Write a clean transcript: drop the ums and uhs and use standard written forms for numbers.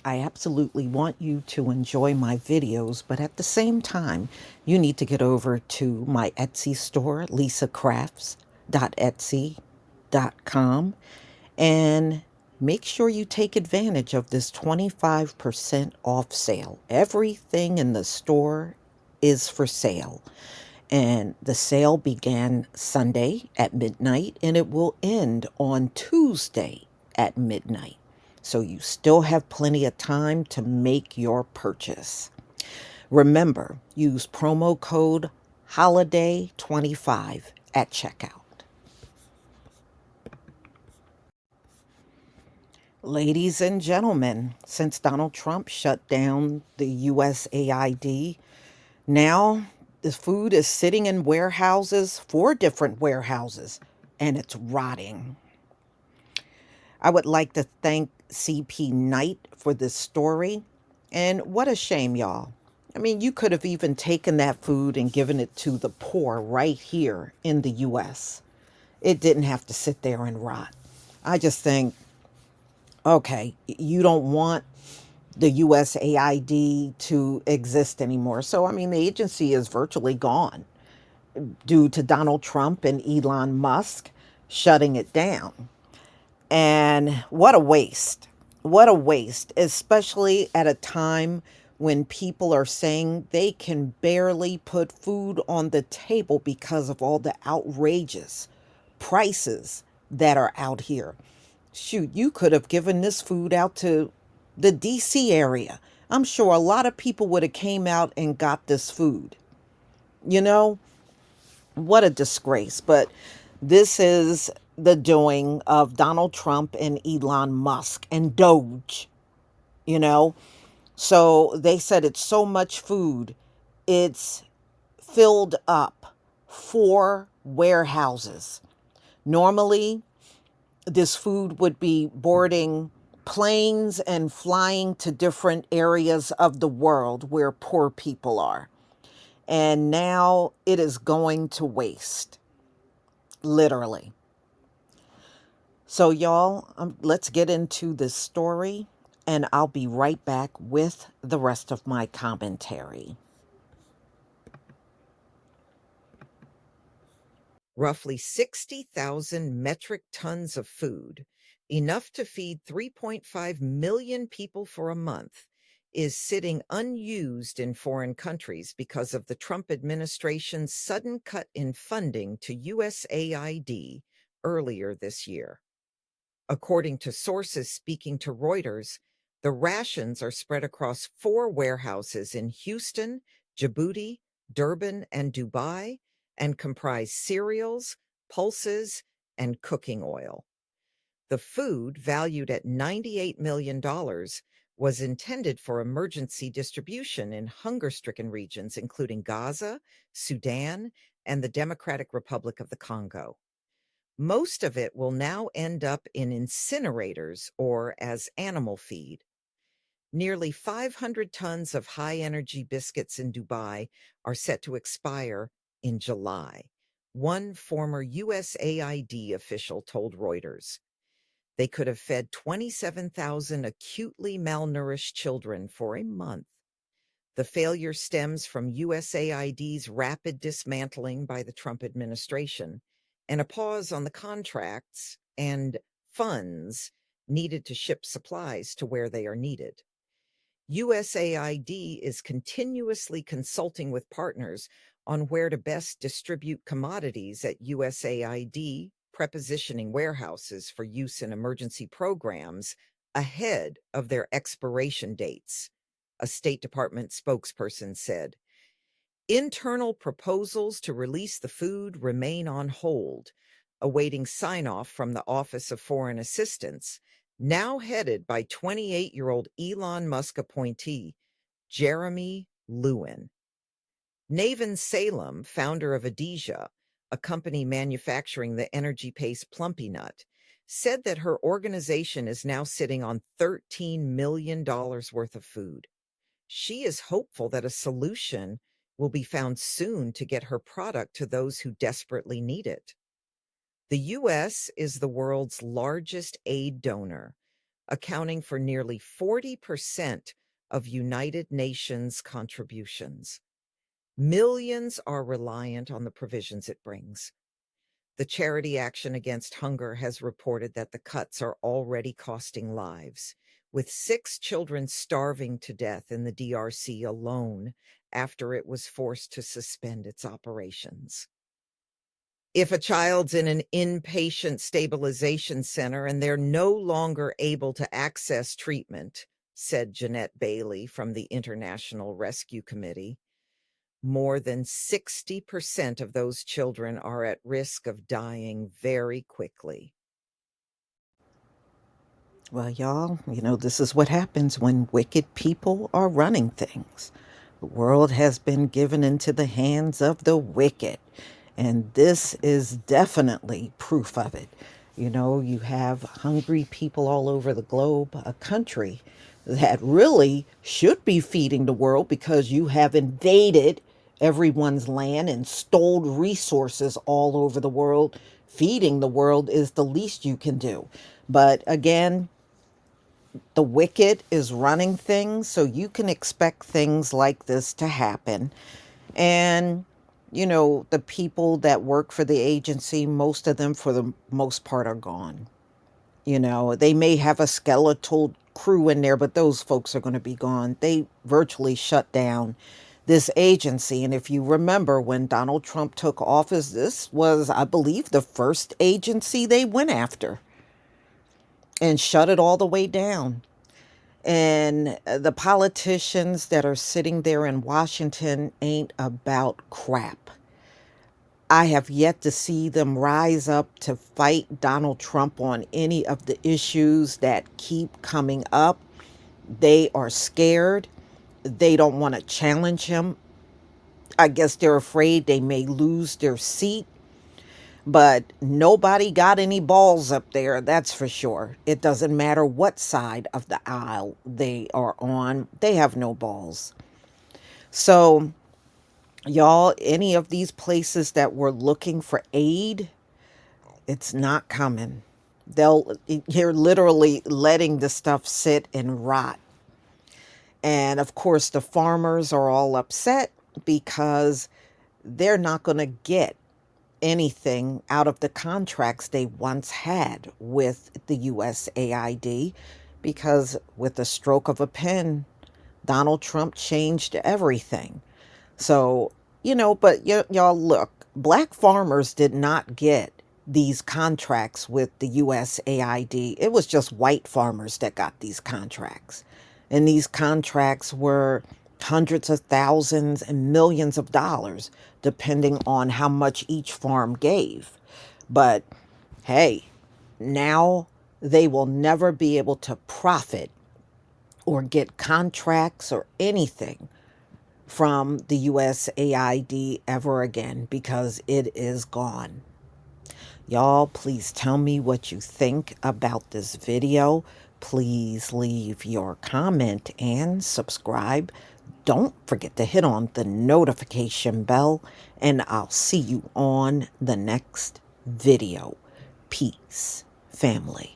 I absolutely want you to enjoy my videos, but at the same time, you need to get over to my Etsy store, lisacrafts.etsy.com, and make sure you take advantage of this 25% off sale. Everything in the store is for sale. And the sale began Sunday at midnight and it will end on Tuesday at midnight. So you still have plenty of time to make your purchase. Remember, use promo code HOLIDAY25 at checkout. Ladies and gentlemen, since Donald Trump shut down the USAID, now the food is sitting in warehouses, 4 different warehouses, and it's rotting. I would like to thank CP Knight for this story. And what a shame, y'all. I mean, you could have even taken that food and given it to the poor right here in the US. It didn't have to sit there and rot. I just think, okay, you don't want the USAID to exist anymore. So, I mean, the agency is virtually gone due to Donald Trump and Elon Musk shutting it down. And what a waste. What a waste, especially at a time when people are saying they can barely put food on the table because of all the outrageous prices that are out here. Shoot, you could have given this food out to the DC area. I'm sure a lot of people would have came out and got this food. You know, what a disgrace. But this is the doing of Donald Trump and Elon Musk and Doge, you know. So they said it's so much food, it's filled up 4 warehouses. Normally, this food would be boarding planes and flying to different areas of the world where poor people are. And now it is going to waste, literally. So, y'all, let's get into this story, and I'll be right back with the rest of my commentary. Roughly 60,000 metric tons of food, enough to feed 3.5 million people for a month, is sitting unused in foreign countries because of the Trump administration's sudden cut in funding to USAID earlier this year. According to sources speaking to Reuters, the rations are spread across 4 warehouses in Houston, Djibouti, Durban, and Dubai, and comprise cereals, pulses, and cooking oil. The food, valued at $98 million, was intended for emergency distribution in hunger-stricken regions, including Gaza, Sudan, and the Democratic Republic of the Congo. Most of it will now end up in incinerators or as animal feed. Nearly 500 tons of high-energy biscuits in Dubai are set to expire in July, one former USAID official told Reuters. They could have fed 27,000 acutely malnourished children for a month. The failure stems from USAID's rapid dismantling by the Trump administration and a pause on the contracts and funds needed to ship supplies to where they are needed. USAID is continuously consulting with partners on where to best distribute commodities at USAID prepositioning warehouses for use in emergency programs ahead of their expiration dates, a State Department spokesperson said. Internal proposals to release the food remain on hold, awaiting sign-off from the Office of Foreign Assistance, now headed by 28-year-old Elon Musk appointee Jeremy Lewin. Navin Salem, founder of Adija, a company manufacturing the energy-paste Plumpy Nut, said that her organization is now sitting on $13 million worth of food. She is hopeful that a solution will be found soon to get her product to those who desperately need it. The U.S. is the world's largest aid donor, accounting for nearly 40% of United Nations contributions. Millions are reliant on the provisions it brings. The Charity Action Against Hunger has reported that the cuts are already costing lives, with 6 children starving to death in the DRC alone after it was forced to suspend its operations. If a child's in an inpatient stabilization center and they're no longer able to access treatment, said Jeanette Bailey from the International Rescue Committee, more than 60% of those children are at risk of dying very quickly. Well, y'all, this is what happens when wicked people are running things. The world has been given into the hands of the wicked, and this is definitely proof of it. You have hungry people all over the globe, a country that really should be feeding the world because you have invaded everyone's land and stole resources all over the world. Feeding the world is the least you can do. But again, the wicked is running things, so you can expect things like this to happen. And, the people that work for the agency, most of them, for the most part, are gone. They may have a skeletal crew in there, but those folks are going to be gone. They virtually shut down this agency. And if you remember, when Donald Trump took office, this was, I believe, the first agency they went after and shut it all the way down. And the politicians that are sitting there in Washington ain't about crap. I have yet to see them rise up to fight Donald Trump on any of the issues that keep coming up. They are scared. They don't want to challenge him. I guess they're afraid they may lose their seat. But nobody got any balls up there, that's for sure. It doesn't matter what side of the aisle they are on, they have no balls. So, y'all, any of these places that were looking for aid, it's not coming. You're literally letting the stuff sit and rot. And of course, the farmers are all upset because they're not going to get anything out of the contracts they once had with the USAID, because with the stroke of a pen, Donald Trump changed everything. So, but y'all look, black farmers did not get these contracts with the USAID. It was just white farmers that got these contracts. And these contracts were hundreds of thousands and millions of dollars, depending on how much each farm gave. But hey, now they will never be able to profit or get contracts or anything from the USAID ever again, because it is gone. Y'all, please tell me what you think about this video. Please leave your comment and subscribe. Don't forget to hit on the notification bell, and I'll see you on the next video. Peace, family.